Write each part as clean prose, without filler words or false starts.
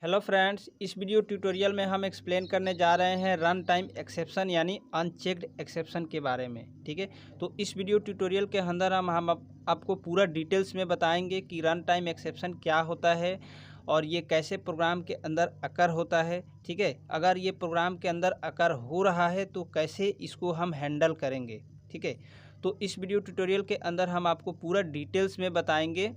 Hello friends, इस video tutorial में हम एक्सप्लेन करने जा रहे हैं रन टाइम एक्सेप्शन यानी अनचेक्ड एक्सेप्शन के बारे में। ठीक है, तो इस वीडियो ट्यूटोरियल के अंदर हम आपको पूरा डिटेल्स में बताएंगे कि रन टाइम एक्सेप्शन क्या होता है और ये कैसे प्रोग्राम के अंदर अकर होता है। ठीक है, अगर ये प्रोग्राम के अंदर अकर हो रहा है तो कैसे इसको हम हैंडल करेंगे। ठीक है, तो इस वीडियो ट्यूटोरियल के अंदर हम आपको पूरा डिटेल्स में बताएंगे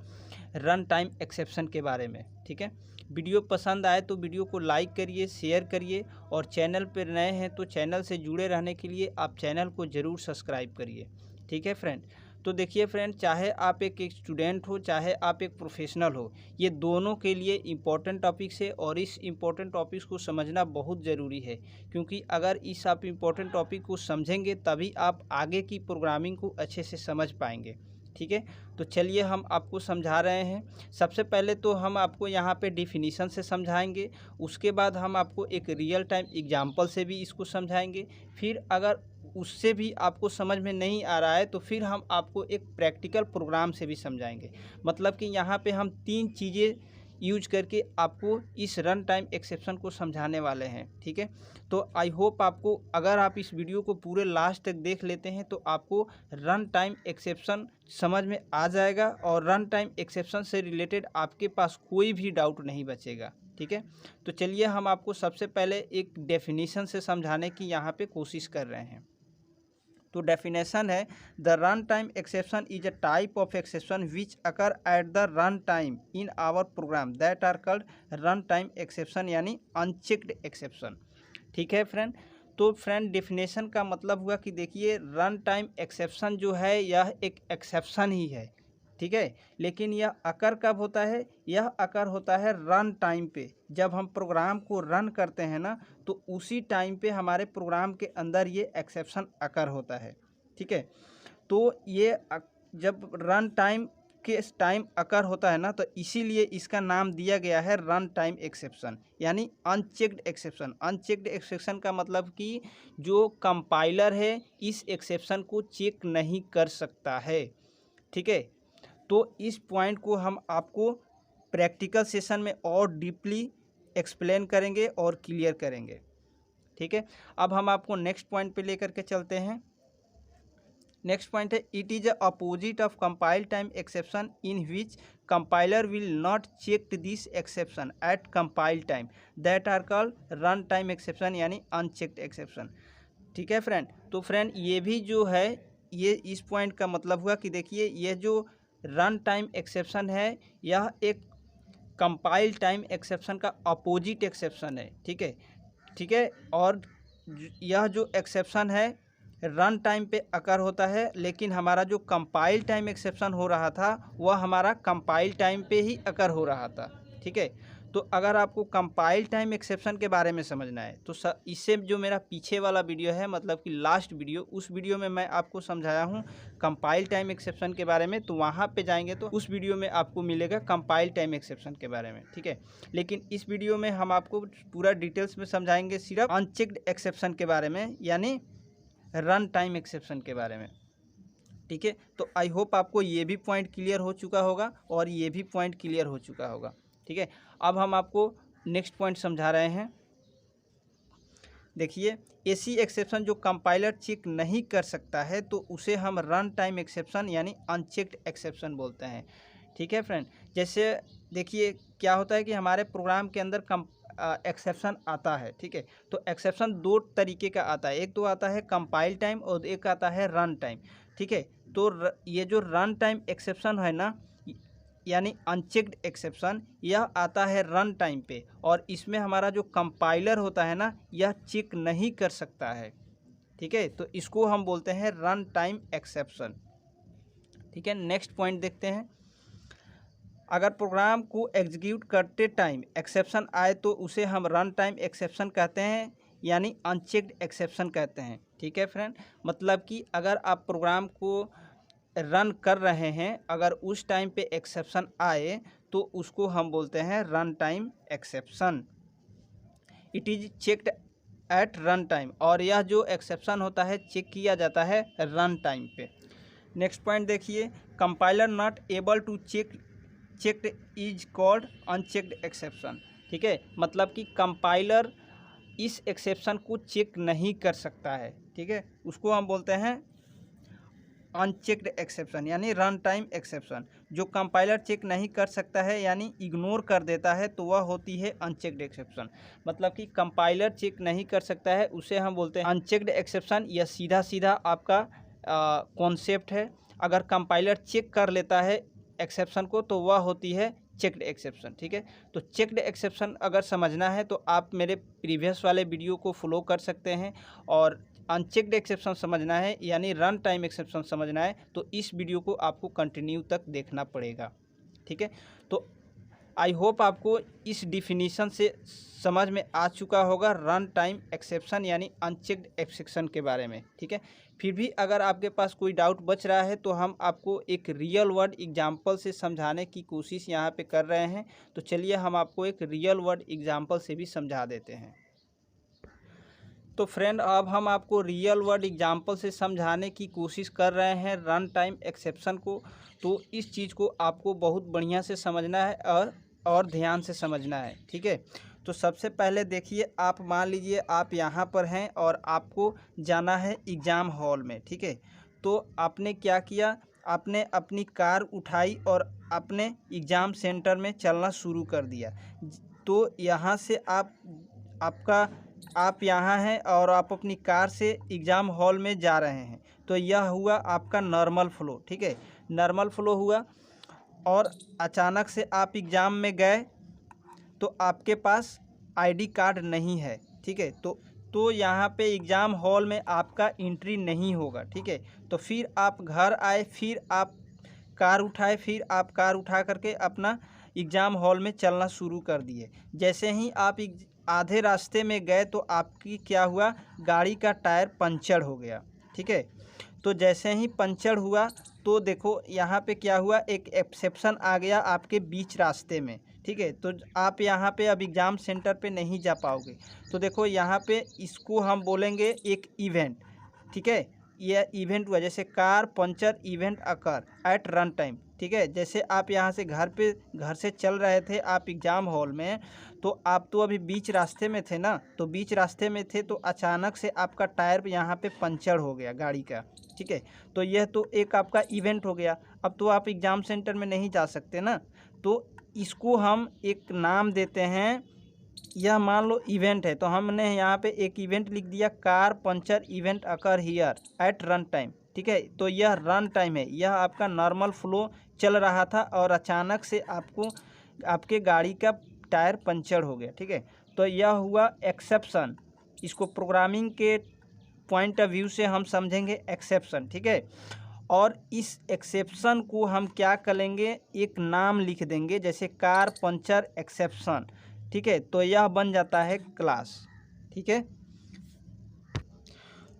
रन टाइम एक्सेप्शन के बारे में। ठीक है, वीडियो पसंद आए तो वीडियो को लाइक करिए, शेयर करिए और चैनल पर नए हैं तो चैनल से जुड़े रहने के लिए आप चैनल को ज़रूर सब्सक्राइब करिए। ठीक है फ्रेंड, तो देखिए फ्रेंड, चाहे आप एक स्टूडेंट हो चाहे आप एक प्रोफेशनल हो, ये दोनों के लिए इम्पोर्टेंट टॉपिक्स है और इस इम्पोर्टेंट टॉपिक्स को समझना बहुत ज़रूरी है, क्योंकि अगर इस आप इम्पोर्टेंट टॉपिक को समझेंगे तभी आप आगे की प्रोग्रामिंग को अच्छे से समझ पाएंगे। ठीक है, तो चलिए हम आपको समझा रहे हैं। सबसे पहले तो हम आपको यहाँ पे डिफिनीशन से समझाएंगे, उसके बाद हम आपको एक रियल टाइम एग्जांपल से भी इसको समझाएंगे। फिर अगर उससे भी आपको समझ में नहीं आ रहा है तो फिर हम आपको एक प्रैक्टिकल प्रोग्राम से भी समझाएंगे। मतलब कि यहाँ पे हम 3 चीज़ें यूज करके आपको इस रन टाइम एक्सेप्शन को समझाने वाले हैं। ठीक है, तो आई होप आपको, अगर आप इस वीडियो को पूरे लास्ट तक देख लेते हैं तो आपको रन टाइम एक्सेप्शन समझ में आ जाएगा और रन टाइम एक्सेप्शन से रिलेटेड आपके पास कोई भी डाउट नहीं बचेगा। ठीक है, तो चलिए हम आपको सबसे पहले एक डेफिनेशन से समझाने की यहाँ पे कोशिश कर रहे हैं। तो डेफिनेशन है, the run time exception is a type of exception which occur at the run time in our program that are called run time exception यानी अनचेक्ड एक्सेप्शन। ठीक है फ्रेंड, तो फ्रेंड डेफिनेशन का मतलब हुआ कि देखिए रन टाइम एक्सेप्शन जो है यह एक एक्सेप्शन ही है। ठीक है, लेकिन यह अकर कब होता है? यह अकर होता है रन टाइम पे। जब हम प्रोग्राम को रन करते हैं ना, तो उसी टाइम पे हमारे प्रोग्राम के अंदर ये एक्सेप्शन अकर होता है। ठीक है, तो ये जब रन टाइम के टाइम अकर होता है ना, तो इसीलिए इसका नाम दिया गया है रन टाइम एक्सेप्शन यानी अनचेक्ड एक्सेप्शन। अनचेक्ड एक्सेप्शन का मतलब कि जो कंपाइलर है इस एक्सेप्शन को चेक नहीं कर सकता है। ठीक है, तो इस पॉइंट को हम आपको प्रैक्टिकल सेशन में और डीपली एक्सप्लेन करेंगे और क्लियर करेंगे। ठीक है, अब हम आपको नेक्स्ट पॉइंट पे लेकर के चलते हैं। नेक्स्ट पॉइंट है, it is opposite of compile time exception in which compiler will not check this exception at compile time that are called run time exception यानी अनचेक्ड एक्सेप्शन। ठीक है फ्रेंड, तो फ्रेंड ये भी जो है, ये इस पॉइंट का मतलब हुआ कि देखिए यह जो रन टाइम एक्सेप्शन है यह एक कंपाइल टाइम एक्सेप्शन का अपोजिट एक्सेप्शन है। ठीक है, ठीक है, और यह जो एक्सेप्शन है रन टाइम पे अकर होता है, लेकिन हमारा जो कंपाइल टाइम एक्सेप्शन हो रहा था वह हमारा कंपाइल टाइम पे ही अकर हो रहा था। ठीक है, तो अगर आपको कंपाइल टाइम एक्सेप्शन के बारे में समझना है तो इससे जो मेरा पीछे वाला वीडियो है, मतलब कि लास्ट वीडियो, उस वीडियो में मैं आपको समझाया हूँ कंपाइल टाइम एक्सेप्शन के बारे में, तो वहाँ पे जाएंगे तो उस वीडियो में आपको मिलेगा कंपाइल टाइम एक्सेप्शन के बारे में। ठीक है, लेकिन इस वीडियो में हम आपको पूरा डिटेल्स में समझाएंगे सिर्फ अनचेक्ड एक्सेप्शन के बारे में यानी रन टाइम एक्सेप्शन के बारे में। ठीक है, तो आई होप आपको ये भी पॉइंट क्लियर हो चुका होगा और ये भी पॉइंट क्लियर हो चुका होगा। ठीक है, अब हम आपको नेक्स्ट पॉइंट समझा रहे हैं। देखिए, ऐसी एक्सेप्शन जो कंपाइलर चेक नहीं कर सकता है तो उसे हम रन टाइम एक्सेप्शन यानी अनचेक्ड एक्सेप्शन बोलते हैं। ठीक है फ्रेंड, जैसे देखिए क्या होता है कि हमारे प्रोग्राम के अंदर एक्सेप्शन आता है। ठीक है, तो एक्सेप्शन 2 तरीके का आता है, एक तो आता है कंपाइल टाइम और एक आता है रन टाइम। ठीक है, तो ये जो रन टाइम एक्सेप्शन है ना यानी अनचेक्ड एक्सेप्शन, यह आता है रन टाइम पे और इसमें हमारा जो कंपाइलर होता है ना यह चेक नहीं कर सकता है। ठीक है, तो इसको हम बोलते हैं रन टाइम एक्सेप्शन। ठीक है, नेक्स्ट पॉइंट देखते हैं। अगर प्रोग्राम को एग्जीक्यूट करते टाइम एक्सेप्शन आए तो उसे हम रन टाइम एक्सेप्शन कहते हैं यानी अनचेक्ड एक्सेप्शन कहते हैं। ठीक है फ्रेंड, मतलब कि अगर आप प्रोग्राम को रन कर रहे हैं, अगर उस टाइम पे एक्सेप्शन आए तो उसको हम बोलते हैं run time exception. It is checked at run time, और यह जो एक्सेप्शन होता है चेक किया जाता है रन टाइम पे। नेक्स्ट पॉइंट देखिए, compiler not able to checked is called unchecked exception. ठीक है, मतलब कि कंपाइलर इस एक्सेप्शन को चेक नहीं कर सकता है। ठीक है, उसको हम बोलते हैं अनचेक्ड एक्सेप्शन यानी रन टाइम एक्सेप्शन। जो कंपाइलर चेक नहीं कर सकता है यानी इग्नोर कर देता है तो वह होती है अनचेक्ड एक्सेप्शन। मतलब कि कंपाइलर चेक नहीं कर सकता है उसे हम बोलते हैं अनचेक्ड एक्सेप्शन। यह सीधा सीधा आपका कॉन्सेप्ट है। अगर कंपाइलर चेक कर लेता है एक्सेप्शन को तो वह होती है चेक्ड एक्सेप्शन। ठीक है, तो चेक्ड एक्सेप्शन अगर समझना है तो आप मेरे प्रीवियस वाले वीडियो को फॉलो कर सकते हैं, और अनचेक्ड एक्सेप्शन समझना है यानी रन टाइम एक्सेप्शन समझना है तो इस वीडियो को आपको कंटिन्यू तक देखना पड़ेगा। ठीक है, तो आई होप आपको इस डिफिनीशन से समझ में आ चुका होगा रन टाइम एक्सेप्शन यानी अनचेक्ड एक्सेप्शन के बारे में। ठीक है, फिर भी अगर आपके पास कोई डाउट बच रहा है तो हम आपको एक रियल वर्ड एग्जांपल से समझाने की कोशिश यहाँ पे कर रहे हैं। तो चलिए हम आपको एक रियल वर्ड एग्जांपल से भी समझा देते हैं। तो फ्रेंड, अब हम आपको रियल वर्ड एग्जांपल से समझाने की कोशिश कर रहे हैं रन टाइम एक्सेप्शन को। तो इस चीज़ को आपको बहुत बढ़िया से समझना है और ध्यान से समझना है। ठीक है, तो सबसे पहले देखिए, आप मान लीजिए आप यहाँ पर हैं और आपको जाना है एग्ज़ाम हॉल में। ठीक है, तो आपने क्या किया, आपने अपनी कार उठाई और अपने एग्ज़ाम सेंटर में चलना शुरू कर दिया। तो यहाँ से आप यहाँ हैं और आप अपनी कार से एग्ज़ाम हॉल में जा रहे हैं। तो यह हुआ आपका नॉर्मल फ्लो। ठीक है, नॉर्मल फ्लो हुआ और अचानक से आप एग्ज़ाम में गए तो आपके पास आईडी कार्ड नहीं है। ठीक है, तो यहाँ पे एग्ज़ाम हॉल में आपका एंट्री नहीं होगा। ठीक है, तो फिर आप घर आए, फिर आप कार उठाए, फिर आप कार उठा करके अपना एग्ज़ाम हॉल में चलना शुरू कर दिए। जैसे ही आप आधे रास्ते में गए तो आपकी क्या हुआ, गाड़ी का टायर पंचर हो गया। ठीक है, तो जैसे ही पंचर हुआ तो देखो यहाँ पे क्या हुआ, एक एक्सेप्शन आ गया आपके बीच रास्ते में। ठीक है, तो आप यहाँ पे अब एग्ज़ाम सेंटर पे नहीं जा पाओगे। तो देखो यहाँ पे इसको हम बोलेंगे एक इवेंट। ठीक है, यह इवेंट हुआ, जैसे car puncture event occur at run time. ठीक है, जैसे आप यहाँ से घर से चल रहे थे आप एग्ज़ाम हॉल में, तो आप तो अभी बीच रास्ते में थे ना, तो बीच रास्ते में थे तो अचानक से आपका टायर यहाँ पे पंचर हो गया गाड़ी का। ठीक है, तो यह तो एक आपका इवेंट हो गया। अब तो आप एग्ज़ाम सेंटर में नहीं जा सकते ना, तो इसको हम एक नाम देते हैं। यह मान लो इवेंट है तो हमने यहाँ पे एक इवेंट लिख दिया, car puncture event occur here eight run time. ठीक है, तो यह रन टाइम है, यह आपका नॉर्मल फ्लो चल रहा था और अचानक से आपके गाड़ी का टायर पंचर हो गया। ठीक है, तो यह हुआ एक्सेप्शन। इसको प्रोग्रामिंग के पॉइंट ऑफ व्यू से हम समझेंगे एक्सेप्शन। ठीक है, और इस एक्सेप्शन को हम क्या करेंगे, एक नाम लिख देंगे, जैसे कार पंचर एक्सेप्शन। ठीक है, तो यह बन जाता है क्लास। ठीक है,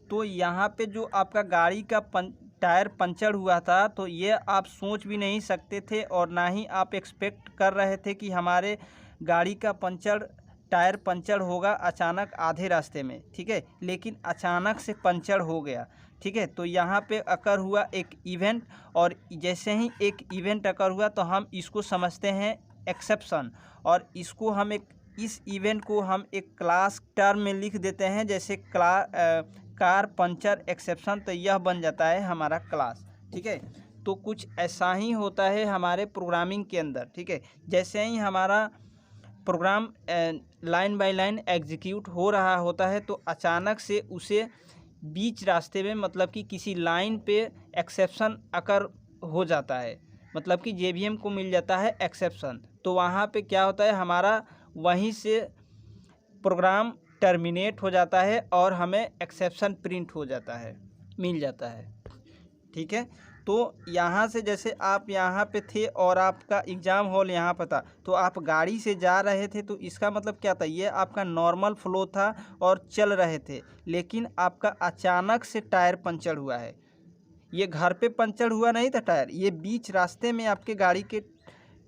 तो यहाँ पे जो आपका गाड़ी का टायर पंचर हुआ था तो ये आप सोच भी नहीं सकते थे और ना ही आप एक्सपेक्ट कर रहे थे कि हमारे गाड़ी का टायर पंचर होगा अचानक आधे रास्ते में। ठीक है, लेकिन अचानक से पंचर हो गया। ठीक है, तो यहाँ पे अकर हुआ एक इवेंट, और जैसे ही एक इवेंट अकर हुआ तो हम इसको समझते हैं एक्सेप्शन, और इस इवेंट को हम एक क्लास टर्म में लिख देते हैं, जैसे कार पंचर एक्सेप्शन। तो यह बन जाता है हमारा क्लास। ठीक है, तो कुछ ऐसा ही होता है हमारे प्रोग्रामिंग के अंदर। ठीक है, जैसे ही हमारा program line by line execute हो रहा होता है तो अचानक से उसे बीच रास्ते में, मतलब कि किसी लाइन पे एक्सेप्शन अकर हो जाता है, मतलब कि जेवीएम को मिल जाता है एक्सेप्शन। तो वहाँ पे क्या होता है, हमारा वहीं से प्रोग्राम टर्मिनेट हो जाता है और हमें एक्सेप्शन प्रिंट हो जाता है, मिल जाता है। ठीक है, तो यहाँ से जैसे आप यहाँ पे थे और आपका एग्ज़ाम हॉल यहाँ पर था, तो आप गाड़ी से जा रहे थे, तो इसका मतलब क्या था, ये आपका नॉर्मल फ्लो था और चल रहे थे, लेकिन आपका अचानक से टायर पंचर हुआ है। ये घर पे पंचर हुआ नहीं था टायर, ये बीच रास्ते में आपके गाड़ी के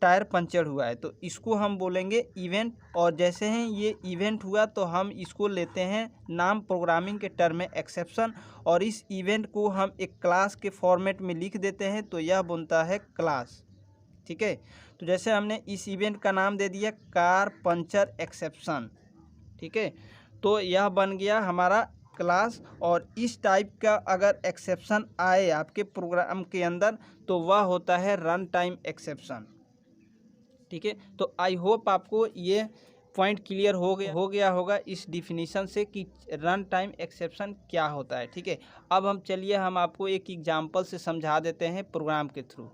टायर पंचर हुआ है। तो इसको हम बोलेंगे इवेंट, और जैसे ही ये इवेंट हुआ तो हम इसको लेते हैं नाम प्रोग्रामिंग के टर्म में एक्सेप्शन, और इस इवेंट को हम एक क्लास के फॉर्मेट में लिख देते हैं, तो यह बनता है क्लास। ठीक है, तो जैसे हमने इस इवेंट का नाम दे दिया कार पंचर एक्सेप्शन, ठीक है। तो यह बन गया हमारा क्लास। और इस टाइप का अगर एक्सेप्शन आए आपके प्रोग्राम के अंदर तो वह होता है रन टाइम एक्सेप्शन, ठीक है। तो आई होप आपको ये पॉइंट क्लियर हो गया होगा इस डिफिनीशन से कि रन टाइम एक्सेप्शन क्या होता है, ठीक है। अब हम आपको एक एग्जांपल से समझा देते हैं प्रोग्राम के थ्रू।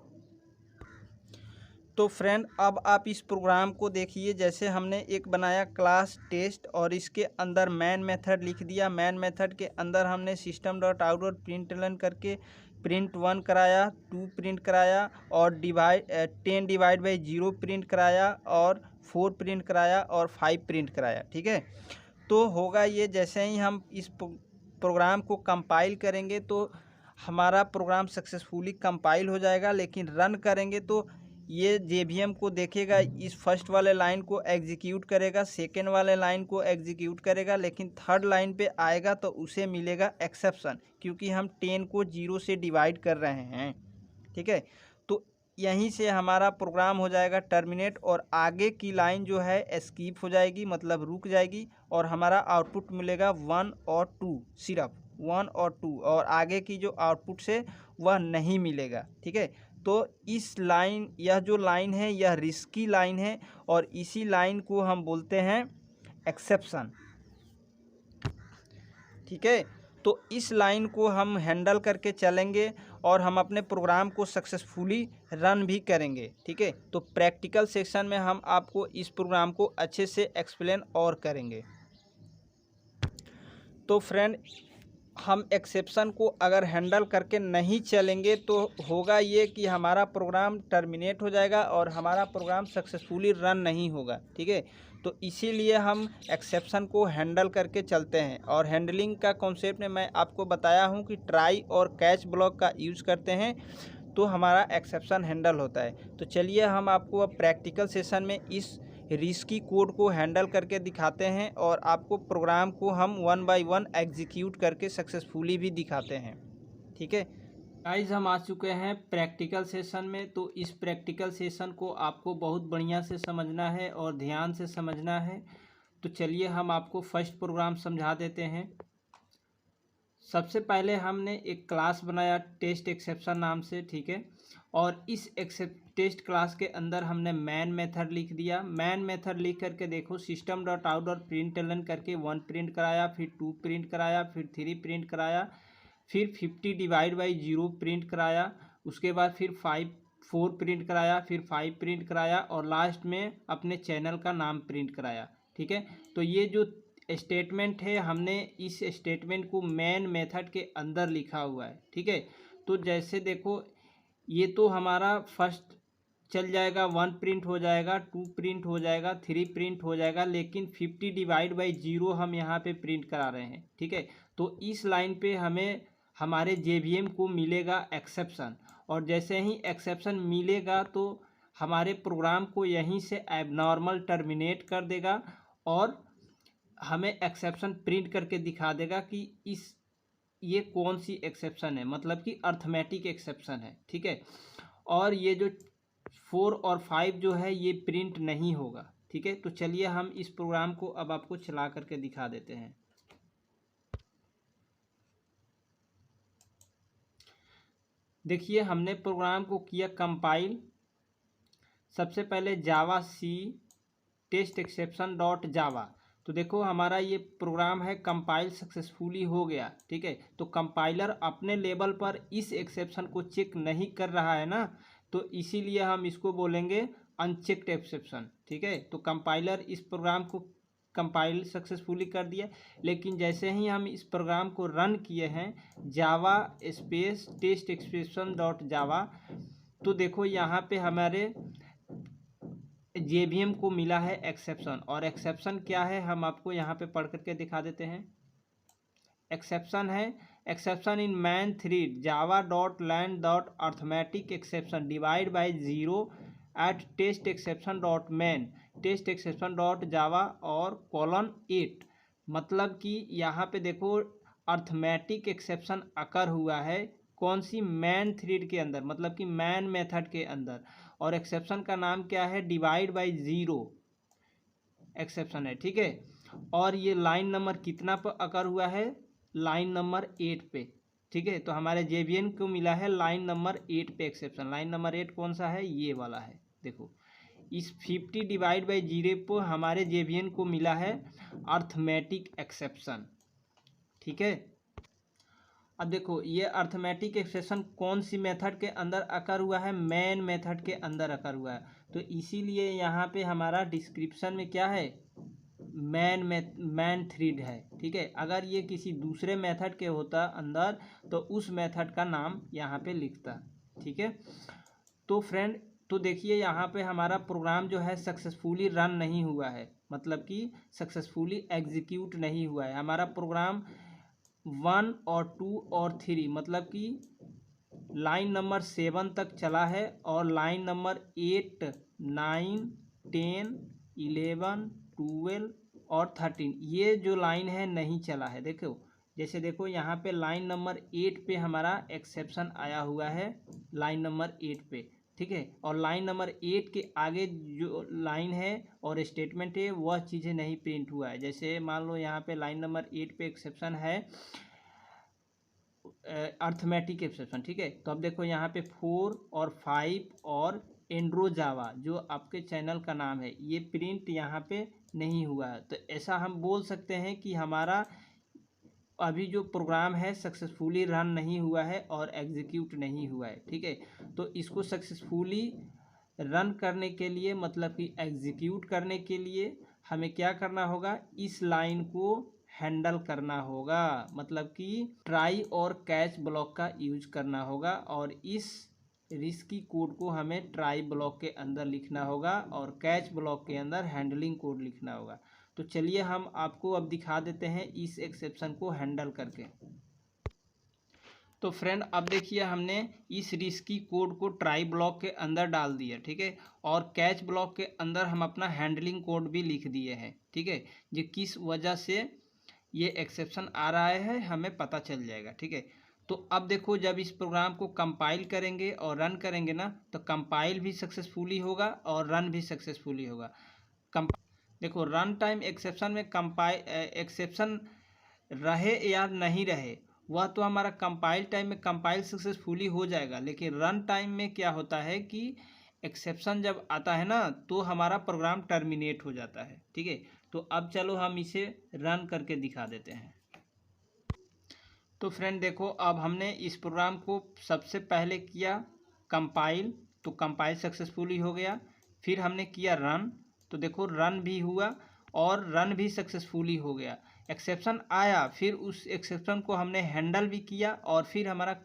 तो फ्रेंड अब आप इस प्रोग्राम को देखिए। जैसे हमने एक बनाया क्लास टेस्ट और इसके अंदर मैन मेथड लिख दिया। मैन मेथड के अंदर हमने system dot out dot println करके प्रिंट 1 कराया, 2 प्रिंट कराया और 10 डिवाइड बाई 0 प्रिंट कराया और 4 प्रिंट कराया और 5 प्रिंट कराया, ठीक है। तो होगा ये, जैसे ही हम इस प्रोग्राम को कंपाइल करेंगे तो हमारा प्रोग्राम सक्सेसफुली कंपाइल हो जाएगा। लेकिन रन करेंगे तो ये जेवीएम को देखेगा, इस फर्स्ट वाले लाइन को एग्जीक्यूट करेगा, सेकेंड वाले लाइन को एग्जीक्यूट करेगा, लेकिन थर्ड लाइन पे आएगा तो उसे मिलेगा एक्सेप्शन, क्योंकि हम 10 को 0 से डिवाइड कर रहे हैं, ठीक है। तो यहीं से हमारा प्रोग्राम हो जाएगा टर्मिनेट और आगे की लाइन जो है एस्कीप हो जाएगी, मतलब रुक जाएगी और हमारा आउटपुट मिलेगा 1 और 2, सिर्फ 1 और 2, और आगे की जो आउटपुट से वह नहीं मिलेगा, ठीक है। तो इस लाइन, यह जो लाइन है यह रिस्की लाइन है और इसी लाइन को हम बोलते हैं एक्सेप्शन, ठीक है। तो इस लाइन को हम हैंडल करके चलेंगे और हम अपने प्रोग्राम को सक्सेसफुली रन भी करेंगे, ठीक है। तो प्रैक्टिकल सेक्शन में हम आपको इस प्रोग्राम को अच्छे से एक्सप्लेन और करेंगे। तो फ्रेंड हम एक्सेप्शन को अगर हैंडल करके नहीं चलेंगे तो होगा ये कि हमारा प्रोग्राम टर्मिनेट हो जाएगा और हमारा प्रोग्राम सक्सेसफुली रन नहीं होगा, ठीक है। तो इसीलिए हम एक्सेप्शन को हैंडल करके चलते हैं। और हैंडलिंग का कॉन्सेप्ट में मैं आपको बताया हूँ कि ट्राई और कैच ब्लॉक का यूज़ करते हैं तो हमारा एक्सेप्शन हैंडल होता है। तो चलिए हम आपको अब प्रैक्टिकल सेशन में इस रिस्की कोड को हैंडल करके दिखाते हैं और आपको प्रोग्राम को हम 1 बाय 1 एग्जीक्यूट करके सक्सेसफुली भी दिखाते हैं, ठीक है। गाइस हम आ चुके हैं प्रैक्टिकल सेशन में। तो इस प्रैक्टिकल सेशन को आपको बहुत बढ़िया से समझना है और ध्यान से समझना है। तो चलिए हम आपको फर्स्ट प्रोग्राम समझा देते हैं। सबसे पहले हमने एक क्लास बनाया टेस्ट एक्सेप्शन नाम से, ठीक है। और इस टेस्ट क्लास के अंदर हमने मैन मेथड लिख दिया। मैन मेथड लिख करके देखो system dot out dot println करके 1 प्रिंट कराया, फिर 2 प्रिंट कराया, फिर 3 प्रिंट कराया, फिर 50 डिवाइड बाई 0 प्रिंट कराया, उसके बाद फिर 4 प्रिंट कराया, फिर 5 प्रिंट कराया और लास्ट में अपने चैनल का नाम प्रिंट कराया, ठीक है। तो ये जो स्टेटमेंट है हमने इस स्टेटमेंट को मेन मेथड के अंदर लिखा हुआ है, ठीक है। तो जैसे देखो ये तो हमारा फर्स्ट चल जाएगा, 1 प्रिंट हो जाएगा, 2 प्रिंट हो जाएगा, 3 प्रिंट हो जाएगा, लेकिन 50 डिवाइड बाई 0 हम यहाँ पे प्रिंट करा रहे हैं, ठीक है। तो इस लाइन पे हमें हमारे जेवीएम को मिलेगा एक्सेप्शन और जैसे ही एक्सेप्शन मिलेगा तो हमारे प्रोग्राम को यहीं से एबनॉर्मल टर्मिनेट कर देगा और हमें एक्सेप्शन प्रिंट करके दिखा देगा कि ये कौन सी एक्सेप्शन है, मतलब कि अर्थमेटिक एक्सेप्शन है, ठीक है। और ये जो 4 और 5 जो है ये प्रिंट नहीं होगा, ठीक है। तो चलिए हम इस प्रोग्राम को अब आपको चला करके दिखा देते हैं। देखिए हमने प्रोग्राम को किया कंपाइल। सबसे पहले जावा सी टेस्ट एक्सेप्शन डॉट जावा। तो देखो हमारा ये प्रोग्राम है कंपाइल सक्सेसफुली हो गया, ठीक है। तो कंपाइलर अपने लेवल पर इस एक्सेप्शन को चेक नहीं कर रहा है ना, तो इसीलिए हम इसको बोलेंगे अनचेक्ड एक्सेप्शन, ठीक है। तो कंपाइलर इस प्रोग्राम को कंपाइल सक्सेसफुली कर दिया, लेकिन जैसे ही हम इस प्रोग्राम को रन किए हैं Java space test exception dot Java, तो देखो यहाँ पे हमारे जेवीएम को मिला है एक्सेप्शन। और एक्सेप्शन क्या है हम आपको यहाँ पे पढ़ करके दिखा देते हैं। एक्सेप्शन है exception in main thread Java dot lang dot arithmetic exception divide by 0 at test exception dot main test exception dot Java और :8। मतलब कि यहाँ पे देखो अर्थमेटिक एक्सेप्शन अकर हुआ है कौन सी मैन थ्रीड के अंदर, मतलब कि मैन मेथड के अंदर। और एक्सेप्शन का नाम क्या है, डिवाइड बाय ज़ीरो एक्सेप्शन है, ठीक है। और ये लाइन नंबर कितना पर अकर हुआ है, लाइन नंबर 8 पे, ठीक है। तो हमारे जेवीएन को मिला है लाइन नंबर 8 पे एक्सेप्शन। लाइन नंबर 8 कौन सा है, ये वाला है। देखो इस 50 डिवाइड बाई 0 पर हमारे जेवीएन को मिला है अर्थमेटिक एक्सेप्शन, ठीक है। अब देखो ये अर्थमेटिक एक्सेप्शन कौन सी मेथड के अंदर अकर हुआ है, मैन मेथड के अंदर अकर हुआ है। तो इसीलिए यहाँ पे हमारा डिस्क्रिप्शन में क्या है, मैन थ्रेड है, ठीक है। अगर ये किसी दूसरे मेथड के होता अंदर तो उस मेथड का नाम यहाँ पे लिखता, ठीक है। तो फ्रेंड तो देखिए यहाँ पे हमारा प्रोग्राम जो है सक्सेसफुली रन नहीं हुआ है, मतलब कि सक्सेसफुली एग्जीक्यूट नहीं हुआ है। हमारा प्रोग्राम 1 और 2 और 3 मतलब कि लाइन नंबर 7 तक चला है और लाइन नंबर 8, 9, 10, 11, 12 और 13 ये जो लाइन है नहीं चला है। देखो जैसे देखो यहाँ पे लाइन नंबर 8 पे हमारा एक्सेप्शन आया हुआ है, लाइन नंबर 8 पे, ठीक है। और लाइन नंबर 8 के आगे जो लाइन है और स्टेटमेंट है वह चीज़ें नहीं प्रिंट हुआ है। जैसे मान लो यहाँ पे लाइन नंबर 8 पे एक्सेप्शन है अर्थमेटिक एक्सेप्शन, ठीक है। तो अब देखो यहाँ पे 4 और 5 और एंड्रोजावा जो आपके चैनल का नाम है ये प्रिंट यहाँ पे नहीं हुआ है। तो ऐसा हम बोल सकते हैं कि हमारा अभी जो प्रोग्राम है सक्सेसफुली रन नहीं हुआ है और एग्जीक्यूट नहीं हुआ है, ठीक है। तो इसको सक्सेसफुली रन करने के लिए मतलब कि एग्जीक्यूट करने के लिए हमें क्या करना होगा, इस लाइन को हैंडल करना होगा, मतलब कि ट्राई और कैच ब्लॉक का यूज करना होगा। और इस रिस्की कोड को हमें ट्राई ब्लॉक के अंदर लिखना होगा और कैच ब्लॉक के अंदर हैंडलिंग कोड लिखना होगा। तो चलिए हम आपको अब दिखा देते हैं इस एक्सेप्शन को हैंडल करके। तो फ्रेंड अब देखिए हमने इस रिस्की कोड को ट्राई ब्लॉक के अंदर डाल दिया, ठीक है। और कैच ब्लॉक के अंदर हम अपना हैंडलिंग कोड भी लिख दिए हैं, ठीक है। ये किस वजह से ये एक्सेप्शन आ रहा है हमें पता चल जाएगा, ठीक है। तो अब देखो जब इस प्रोग्राम को कंपाइल करेंगे और रन करेंगे ना तो कंपाइल भी सक्सेसफुली होगा और रन भी सक्सेसफुली होगा। देखो रन टाइम एक्सेप्शन में एक्सेप्शन रहे या नहीं रहे वह तो हमारा कंपाइल टाइम में कंपाइल सक्सेसफुली हो जाएगा, लेकिन रन टाइम में क्या होता है कि एक्सेप्शन जब आता है ना तो हमारा प्रोग्राम टर्मिनेट हो जाता है, ठीक है। तो अब चलो हम इसे रन करके दिखा देते हैं। तो फ्रेंड देखो अब हमने इस प्रोग्राम को सबसे पहले किया कंपाइल, तो कंपाइल सक्सेसफुली हो गया। फिर हमने किया रन, तो देखो रन भी हुआ और रन भी सक्सेसफुली हो गया। एक्सेप्शन आया, फिर उस एक्सेप्शन को हमने हैंडल भी किया और फिर हमारा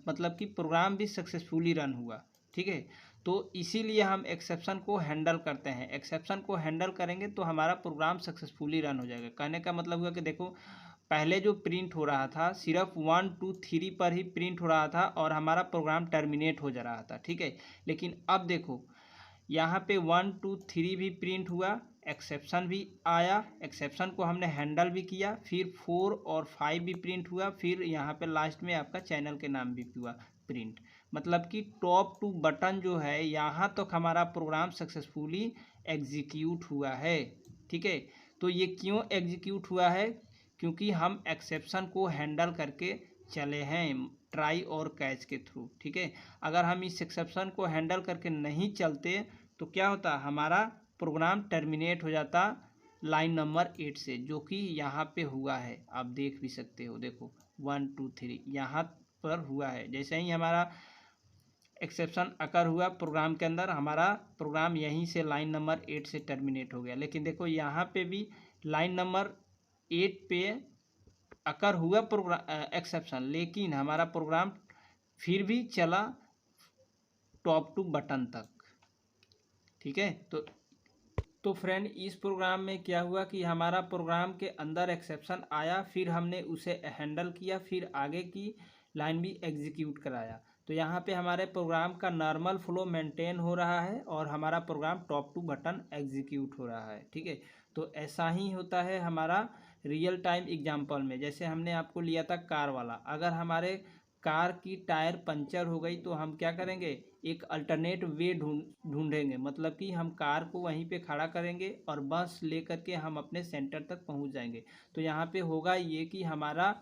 मतलब कि प्रोग्राम भी सक्सेसफुली रन हुआ, ठीक है। तो इसीलिए हम एक्सेप्शन को हैंडल करते हैं। एक्सेप्शन को हैंडल करेंगे तो हमारा प्रोग्राम सक्सेसफुली रन हो जाएगा। कहने का मतलब हुआ कि देखो पहले जो प्रिंट हो रहा था सिर्फ 1, 2, 3 पर ही प्रिंट हो रहा था और हमारा प्रोग्राम टर्मिनेट हो जा रहा था, ठीक है। लेकिन अब देखो यहाँ पे 1, 2, 3 भी प्रिंट हुआ, एक्सेप्शन भी आया, एक्सेप्शन को हमने हैंडल भी किया, फिर 4 और 5 भी प्रिंट हुआ, फिर यहाँ पे लास्ट में आपका चैनल के नाम भी हुआ प्रिंट। मतलब कि टॉप टू बटन जो है यहाँ तक हमारा प्रोग्राम सक्सेसफुली एग्जीक्यूट हुआ है, ठीक है। तो ये क्यों एग्जीक्यूट हुआ है, क्योंकि हम एक्सेप्शन को हैंडल करके चले हैं ट्राई और कैच के थ्रू, ठीक है। अगर हम इस एक्सेप्शन को हैंडल करके नहीं चलते तो क्या होता, हमारा प्रोग्राम टर्मिनेट हो जाता लाइन नंबर 8 से, जो कि यहाँ पे हुआ है। आप देख भी सकते हो, देखो 1, 2, 3 यहाँ पर हुआ है। जैसे ही हमारा एक्सेप्शन अकर हुआ प्रोग्राम के अंदर हमारा प्रोग्राम यहीं से लाइन नंबर 8 से टर्मिनेट हो गया। लेकिन देखो यहाँ पे भी लाइन नंबर 8 पे अकर हुआ प्रोग्राम एक्सेप्शन, लेकिन हमारा प्रोग्राम फिर भी चला टॉप टू बटन तक, ठीक है। तो फ्रेंड इस प्रोग्राम में क्या हुआ कि हमारा प्रोग्राम के अंदर एक्सेप्शन आया, फिर हमने उसे हैंडल किया, फिर आगे की लाइन भी एग्जीक्यूट कराया। तो यहाँ पे हमारे प्रोग्राम का नॉर्मल फ्लो मेंटेन हो रहा है और हमारा program top to bottom execute हो रहा है, ठीक है। तो ऐसा ही होता है हमारा रियल टाइम एग्जाम्पल में। जैसे हमने आपको लिया था कार वाला, अगर हमारे कार की टायर पंचर हो गई तो हम क्या करेंगे, एक अल्टरनेट वे ढूंढेंगे, मतलब कि हम कार को वहीं पे खड़ा करेंगे और बस लेकर के हम अपने सेंटर तक पहुंच जाएंगे। तो यहाँ पे होगा ये कि हमारा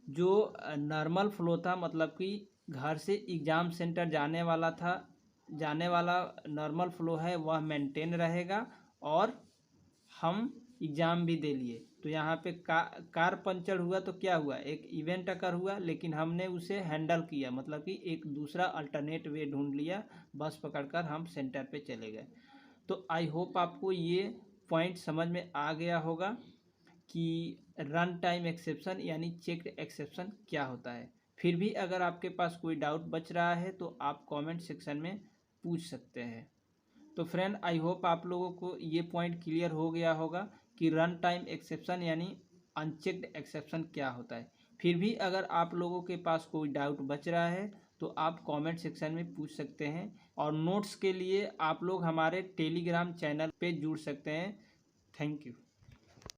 जो नॉर्मल फ्लो था, मतलब कि घर से एग्ज़ाम सेंटर जाने वाला नॉर्मल फ्लो है वह मेंटेन रहेगा और हम एग्ज़ाम भी दे लिए। तो यहाँ पे कार पंचर हुआ तो क्या हुआ, एक इवेंट अकर हुआ, लेकिन हमने उसे हैंडल किया, मतलब कि एक दूसरा अल्टरनेट वे ढूंढ लिया, बस पकड़कर हम सेंटर पे चले गए। तो आई होप आपको ये पॉइंट समझ में आ गया होगा कि रन टाइम एक्सेप्शन यानी चेक्ड एक्सेप्शन क्या होता है। फिर भी अगर आपके पास कोई डाउट बच रहा है तो आप कमेंट सेक्शन में पूछ सकते हैं। तो फ्रेंड, आई होप आप लोगों को ये पॉइंट क्लियर हो गया होगा कि रन टाइम एक्सेप्शन यानी अनचेक्ड एक्सेप्शन क्या होता है। फिर भी अगर आप लोगों के पास कोई डाउट बच रहा है तो आप कमेंट सेक्शन में पूछ सकते हैं, और नोट्स के लिए आप लोग हमारे टेलीग्राम चैनल पे जुड़ सकते हैं। Thank you.